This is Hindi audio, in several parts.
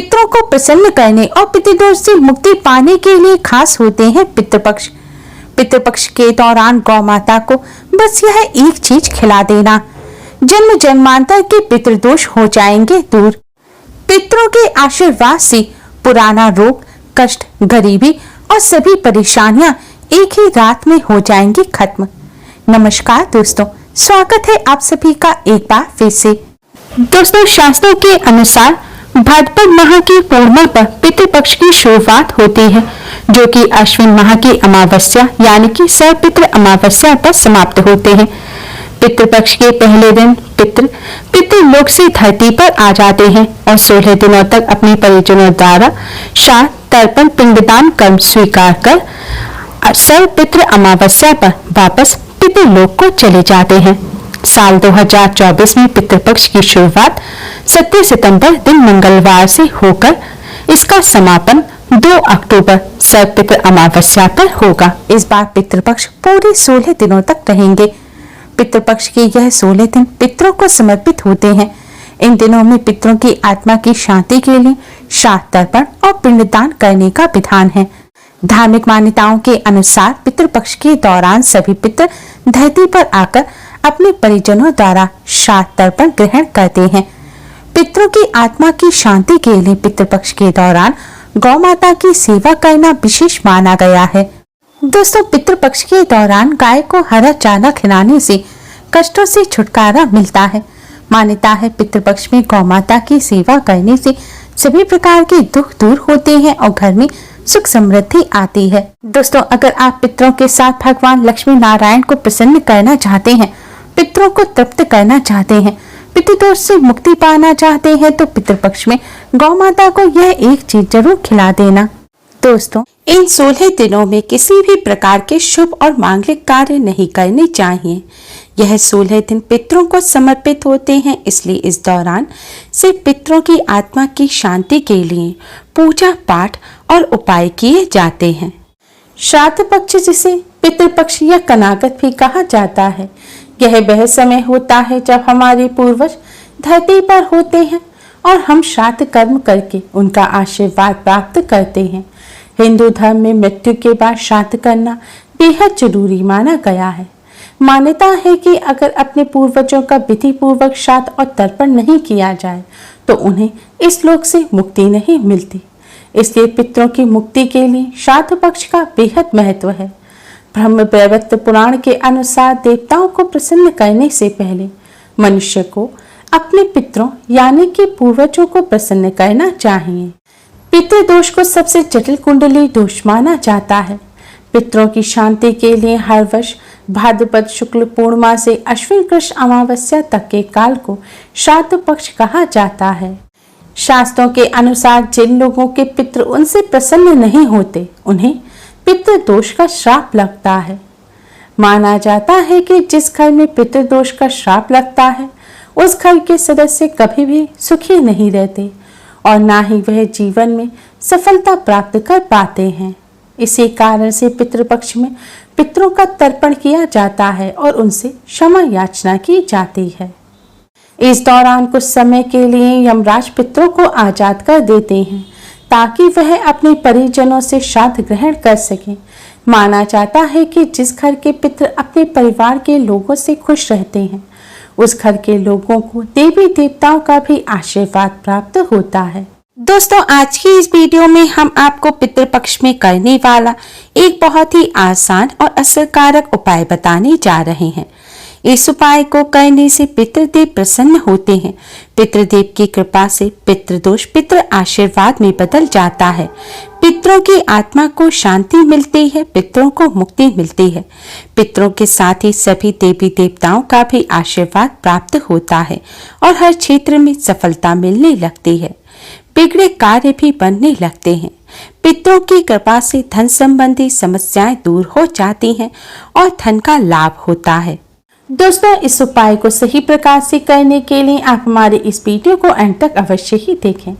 पितरों को प्रसन्न करने और पितृदोष से मुक्ति पाने के लिए खास होते हैं पितृपक्ष। पितृपक्ष के दौरान गौ माता को बस यह एक चीज खिला देना, जन्म जन्मांतर के पितृदोष हो जाएंगे दूर। पितरों के आशीर्वाद से पुराना रोग, कष्ट, गरीबी और सभी परेशानियां एक ही रात में हो जाएंगी खत्म। नमस्कार दोस्तों, स्वागत है आप सभी का एक बार फिर से। दोस्तों, शास्त्रों के अनुसार भाद्रपद माह की पूर्णिमा पर पितृपक्ष की शुरुआत होती है, जो कि अश्विन माह की अमावस्या यानी कि सर्वपितृ अमावस्या पर समाप्त होते हैं। पितृपक्ष के पहले दिन पितृलोक से धरती पर आ जाते हैं और 16 दिनों तक अपने परिजनों द्वारा श्राद्ध, तर्पण, पिंडदान कर्म स्वीकार कर सर्वपितृ अमावस्या पर वापस पितृलोक को चले जाते हैं। साल 2024 में पितृपक्ष की शुरुआत 17 सितंबर दिन मंगलवार से होकर इसका समापन 2 अक्टूबर सर्वपितृ अमावस्या पर होगा। इस बार पितृपक्ष पूरे 16 दिनों तक रहेंगे। पितृपक्ष के यह 16 दिन पितरों को समर्पित होते हैं। इन दिनों में पितरों की आत्मा की शांति के लिए श्राद्ध, तर्पण और पिंडदान करने का विधान है। धार्मिक मान्यताओं के अनुसार पितृपक्ष के दौरान सभी पितर धरती पर आकर अपने परिजनों द्वारा श्राद्ध, तर्पण ग्रहण करते हैं। पितरों की आत्मा की शांति के लिए पितृपक्ष के दौरान गौ माता की सेवा करना विशेष माना गया है। दोस्तों, पितृपक्ष के दौरान गाय को हरा चारा खिलाने से कष्टों से छुटकारा मिलता है। मान्यता है पितृपक्ष में गौ माता की सेवा करने से सभी प्रकार के दुख दूर होते हैं और घर में सुख समृद्धि आती है। दोस्तों, अगर आप पितरों के साथ भगवान लक्ष्मी नारायण को प्रसन्न करना चाहते हैं, पितरों को तृप्त करना चाहते हैं, पितृदोष से मुक्ति पाना चाहते हैं, तो पितृपक्ष में गौ माता को यह एक चीज जरूर खिला देना। दोस्तों, इन 16 दिनों में किसी भी प्रकार के शुभ और मांगलिक कार्य नहीं करने चाहिए। यह 16 दिन पितरों को समर्पित होते हैं, इसलिए इस दौरान से पितरों की आत्मा की शांति के लिए पूजा पाठ और उपाय किए जाते हैं। श्राद्ध पक्ष, जिसे पितृपक्ष या कनागत भी कहा जाता है, यह वह समय होता है जब हमारे पूर्वज धरती पर होते हैं और हम श्राद्ध कर्म करके उनका आशीर्वाद प्राप्त करते हैं। हिंदू धर्म में मृत्यु के बाद श्राद्ध करना बेहद जरूरी माना गया है। मान्यता है कि अगर अपने पूर्वजों का विधि पूर्वक श्राद्ध और तर्पण नहीं किया जाए तो उन्हें इस लोक से मुक्ति नहीं मिलती। इसलिए पितरों की मुक्ति के लिए श्राद्ध पक्ष का बेहद महत्व है। ब्रह्म वैवर्त पुराण के अनुसार देवताओं को प्रसन्न करने से पहले मनुष्य को अपने पितरों यानी कि पूर्वजों को प्रसन्न करना चाहिए। पितृदोष को सबसे जटिल कुंडली दोष माना जाता है। पितरों की शांति के लिए हर वर्ष भाद्रपद शुक्ल पूर्णिमा से अश्विन कृष्ण अमावस्या तक के काल को श्राद्ध पक्ष कहा जाता है। शास्त्रों के अनुसार जिन लोगों के पितृ उनसे प्रसन्न नहीं होते, उन्हें पितृदोष का श्राप लगता है। माना जाता है कि जिस घर में पितृदोष का श्राप लगता है, उस घर के सदस्य कभी भी सुखी नहीं रहते और ना ही वह जीवन में सफलता प्राप्त कर पाते हैं। इसी कारण से पितृपक्ष में पितरों का तर्पण किया जाता है और उनसे क्षमा याचना की जाती है। इस दौरान कुछ समय के लिए यमराज पितरों को आजाद कर देते हैं ताकि वह अपने परिजनों से श्राद्ध ग्रहण कर सकें। माना जाता है कि जिस घर के पितृ अपने परिवार के लोगों से खुश रहते हैं, उस घर के लोगों को देवी देवताओं का भी आशीर्वाद प्राप्त होता है। दोस्तों, आज की इस वीडियो में हम आपको पितृपक्ष में करने वाला एक बहुत ही आसान और असरकारक उपाय बताने जा रहे हैं। इस उपाय को करने से पितृदेव प्रसन्न होते हैं। पितृदेव की कृपा से पितृदोष पितृ आशीर्वाद में बदल जाता है। पितरों की आत्मा को शांति मिलती है, पितरों को मुक्ति मिलती है। पितरों के साथ ही सभी देवी देवताओं का भी आशीर्वाद प्राप्त होता है और हर क्षेत्र में सफलता मिलने लगती है। बिगड़े कार्य भी बनने लगते हैं। पितरों की कृपा से धन संबंधी समस्याएं दूर हो जाती हैं और धन का लाभ होता है। दोस्तों, इस उपाय को सही प्रकार से करने के लिए आप हमारे इस वीडियो को अंत तक अवश्य ही देखें।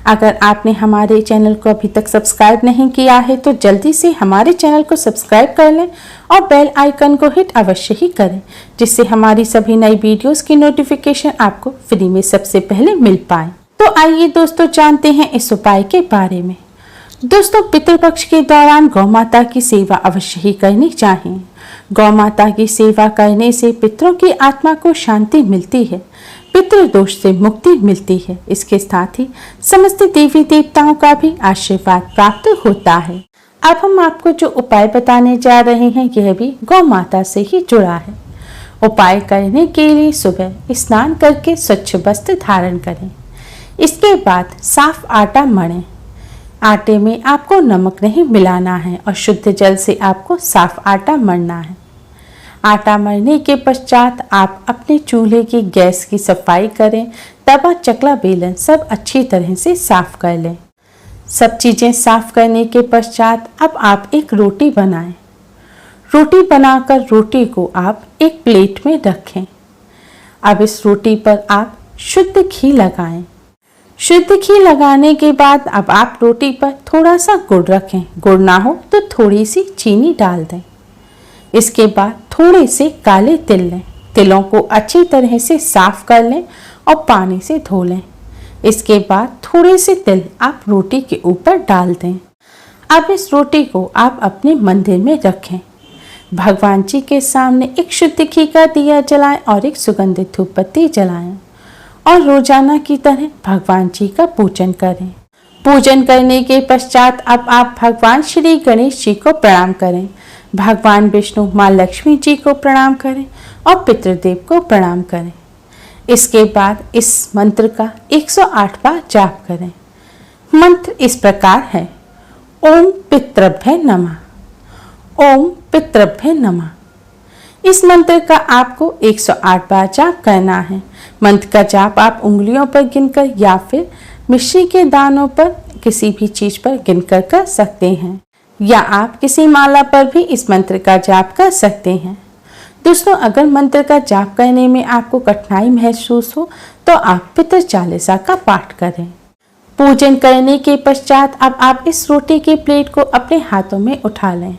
अगर आपने हमारे चैनल को अभी तक सब्सक्राइब नहीं किया है तो जल्दी से हमारे चैनल को सब्सक्राइब कर लें और बेल आइकन को हिट अवश्य ही करें, जिससे हमारी सभी नई वीडियोस की नोटिफिकेशन आपको फ्री में सबसे पहले मिल पाए। तो आइए दोस्तों जानते हैं इस उपाय के बारे में। दोस्तों, पितृपक्ष के दौरान गौ माता की सेवा अवश्य ही करनी चाहिए। गौ माता की सेवा करने से पितरों की आत्मा को शांति मिलती है, पितृदोष से मुक्ति मिलती है। इसके साथ ही समस्त देवी देवताओं का भी आशीर्वाद प्राप्त होता है। अब हम आपको जो उपाय बताने जा रहे हैं यह भी गौ माता से ही जुड़ा है। उपाय करने के लिए सुबह स्नान करके स्वच्छ वस्त्र धारण करें। इसके बाद साफ आटा मढ़ें। आटे में आपको नमक नहीं मिलाना है और शुद्ध जल से आपको साफ आटा मढ़ना है। आटा मळने के पश्चात आप अपने चूल्हे की गैस की सफाई करें। तवा, चकला, बेलन सब अच्छी तरह से साफ कर लें। सब चीज़ें साफ करने के पश्चात अब आप एक रोटी बनाएं। रोटी बनाकर रोटी को आप एक प्लेट में रखें। अब इस रोटी पर आप शुद्ध घी लगाएं। शुद्ध घी लगाने के बाद अब आप रोटी पर थोड़ा सा गुड़ रखें। गुड़ ना हो तो थोड़ी सी चीनी डाल दें। इसके बाद थोड़े से काले तिल लें। तिलों को अच्छी तरह से साफ कर लें और पानी से धो लें। इसके बाद थोड़े से तिल आप रोटी के ऊपर डाल दें। अब इस रोटी को आप अपने मंदिर में रखें। भगवान जी के सामने एक शुद्ध घी का दिया जलाएं और एक सुगंधित धूप बत्ती जलाएं और रोजाना की तरह भगवान जी का पूजन करें। पूजन करने के पश्चात अब आप भगवान श्री गणेश जी को प्रणाम करें, भगवान विष्णु, माँ लक्ष्मी जी को प्रणाम करें और पितृदेव को प्रणाम करें। इसके बाद इस मंत्र का 108 बार जाप करें। मंत्र इस प्रकार है: ओम पितृभ्य नमः, ओम पितृभ्य नमः। इस मंत्र का आपको 108 बार जाप करना है। मंत्र का जाप आप उंगलियों पर गिनकर या फिर मिश्री के दानों पर किसी भी चीज पर गिनकर कर सकते हैं, या आप किसी माला पर भी इस मंत्र का जाप कर सकते हैं। दोस्तों, अगर मंत्र का जाप करने में आपको कठिनाई महसूस हो तो आप पितृ चालीसा का पाठ करें। पूजन करने के पश्चात अब आप इस रोटी की प्लेट को अपने हाथों में उठा लें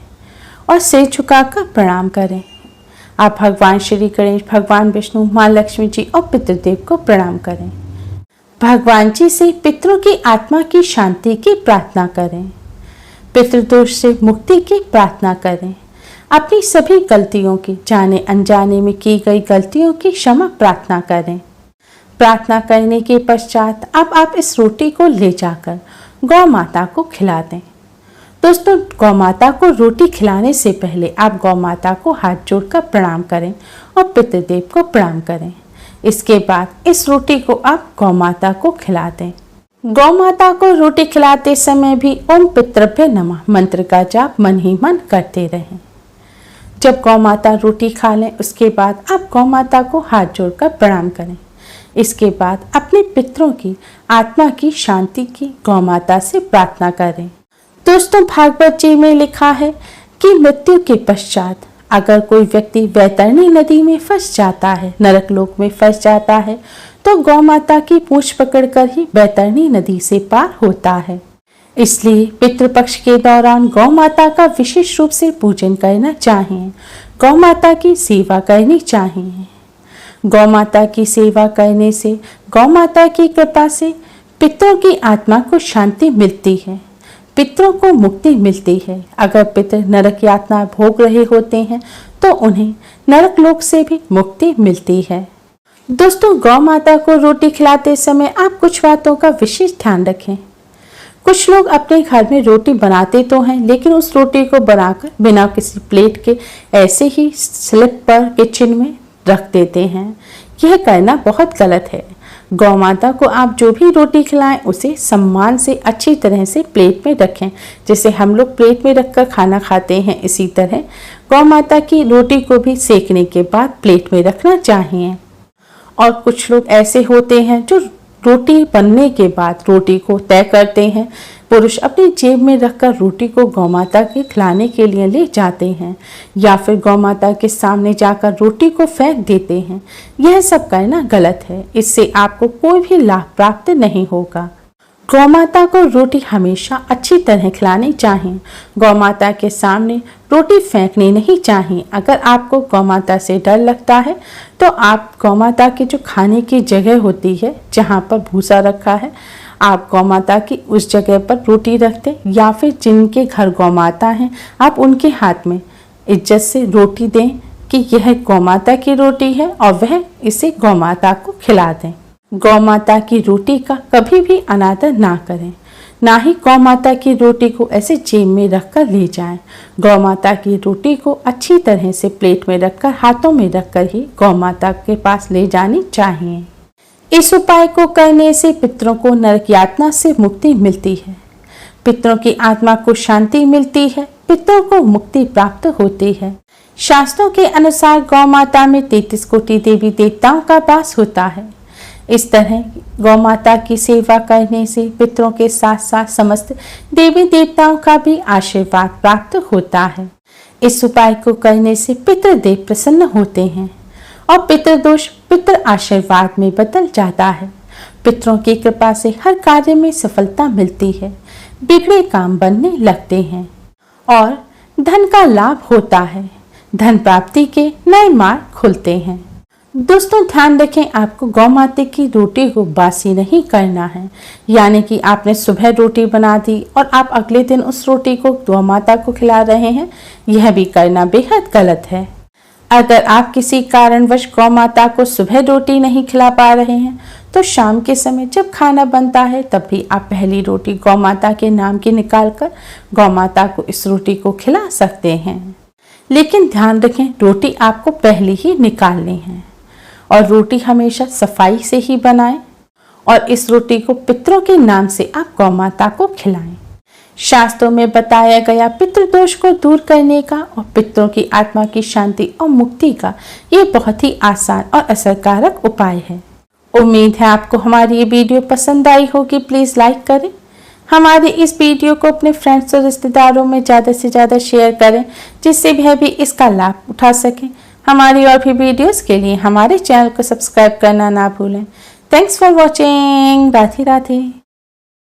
और सिर झुकाकर प्रणाम करें। आप भगवान श्री गणेश, भगवान विष्णु, माँ लक्ष्मी जी और पितृदेव को प्रणाम करें। भगवान जी से पितरों की आत्मा की शांति की प्रार्थना करें। पितृदोष से मुक्ति की प्रार्थना करें। अपनी सभी गलतियों की, जाने अनजाने में की गई गलतियों की क्षमा प्रार्थना करें। प्रार्थना करने के पश्चात अब आप इस रोटी को ले जाकर गौ माता को खिला दें। दोस्तों, गौ माता को रोटी खिलाने से पहले आप गौ माता को हाथ जोड़कर प्रणाम करें और पितृदेव को प्रणाम करें। इसके बाद इस रोटी को आप गौ माता को खिला दें। गौ माता को रोटी खिलाते समय भी ओम पितृभ्य नमः मंत्र का जाप मन ही मन करते रहें। जब गौ माता रोटी खा लें उसके बाद आप गौ माता को हाथ जोड़कर प्रणाम करें। इसके बाद अपने पितरों की आत्मा की शांति की गौ माता से प्रार्थना करें। दोस्तों, भागवत जी में लिखा है कि मृत्यु के पश्चात अगर कोई व्यक्ति वैतरणी नदी में फंस जाता है, नरक लोक में फंस जाता है, तो गौ माता की पूंछ पकड़कर ही वैतरणी नदी से पार होता है। इसलिए पितृपक्ष के दौरान गौ माता का विशेष रूप से पूजन करना चाहिए। गौ माता की सेवा करनी चाहिए। गौ माता की सेवा करने से, गौ माता की कृपा से पितरों की आत्मा को शांति मिलती है, पितरों को मुक्ति मिलती है। अगर पितर नरक यातना भोग रहे होते हैं तो उन्हें नरक लोक से भी मुक्ति मिलती है। दोस्तों, गौ माता को रोटी खिलाते समय आप कुछ बातों का विशेष ध्यान रखें। कुछ लोग अपने घर में रोटी बनाते तो हैं, लेकिन उस रोटी को बनाकर बिना किसी प्लेट के ऐसे ही स्लिप पर किचन में रख देते हैं। यह करना बहुत गलत है। गौ माता को आप जो भी रोटी खिलाएं उसे सम्मान से अच्छी तरह से प्लेट में रखें। जैसे हम लोग प्लेट में रखकर खाना खाते हैं, इसी तरह गौ माता की रोटी को भी सेकने के बाद प्लेट में रखना चाहिए। और कुछ लोग ऐसे होते हैं जो रोटी बनने के बाद रोटी को तय करते हैं। पुरुष अपनी जेब में रखकर रोटी को गौ माता के खिलाने के लिए ले जाते हैं, या फिर गौ माता के सामने जाकर रोटी को फेंक देते हैं। यह सब करना गलत है। इससे आपको कोई भी लाभ प्राप्त नहीं होगा। गौमाता को रोटी हमेशा अच्छी तरह खिलानी चाहिए। गौमाता के सामने रोटी फेंकनी नहीं चाहिए। अगर आपको गौमाता से डर लगता है तो आप गौमाता की जो खाने की जगह होती है, जहाँ पर भूसा रखा है, आप गौमाता की उस जगह पर रोटी रख दें, या फिर जिनके घर गौमाता हैं आप उनके हाथ में इज्जत से रोटी दें कि यह गौमाता की रोटी है और वह इसे गौमाता को खिला दें। गौमाता की रोटी का कभी भी अनादर ना करें, ना ही गौमाता की रोटी को ऐसे जेब में रखकर ले जाएं। गौमाता की रोटी को अच्छी तरह से प्लेट में रखकर, हाथों में रखकर ही गौमाता के पास ले जानी चाहिए। इस उपाय को करने से पितरों को नरक यातना से मुक्ति मिलती है, पितरों की आत्मा को शांति मिलती है, पितरों को मुक्ति प्राप्त होती है। शास्त्रों के अनुसार गौमाता में 33 कोटि देवी देवताओं का वास होता है। इस तरह गौमाता की सेवा करने से पितरों के साथ साथ समस्त देवी देवताओं का भी आशीर्वाद प्राप्त होता है। इस उपाय को करने से पितृदेव प्रसन्न होते हैं और पितृदोष पितृ आशीर्वाद में बदल जाता है। पितरों की कृपा से हर कार्य में सफलता मिलती है, बिगड़े काम बनने लगते हैं और धन का लाभ होता है। धन प्राप्ति के नए मार्ग खुलते हैं। दोस्तों ध्यान रखें, आपको गौमाता की रोटी को बासी नहीं करना है, यानी कि आपने सुबह रोटी बना दी और आप अगले दिन उस रोटी को गौमाता को खिला रहे हैं, यह भी करना बेहद गलत है। अगर आप किसी कारणवश गौमाता को सुबह रोटी नहीं खिला पा रहे हैं तो शाम के समय जब खाना बनता है तब भी आप पहली रोटी गौमाता के नाम की निकालकर गौमाता को इस रोटी को खिला सकते हैं। लेकिन ध्यान रखें, रोटी आपको पहले ही निकालनी है और रोटी हमेशा सफाई से ही बनाएं और इस रोटी को पितरों के नाम से आप गौमाता को खिलाएं। शास्त्रों में बताया गया पितृदोष को दूर करने का और पितरों की आत्मा की शांति और मुक्ति का ये बहुत ही आसान और असरकारक उपाय है। उम्मीद है आपको हमारी ये वीडियो पसंद आई होगी। प्लीज़ लाइक करें, हमारे इस वीडियो को अपने फ्रेंड्स और रिश्तेदारों में ज़्यादा से ज़्यादा शेयर करें, जिससे वह भी इसका लाभ उठा सकें। हमारी और भी वीडियोस के लिए हमारे चैनल को सब्सक्राइब करना ना भूलें। Thanks for watching. Radhe Radhe.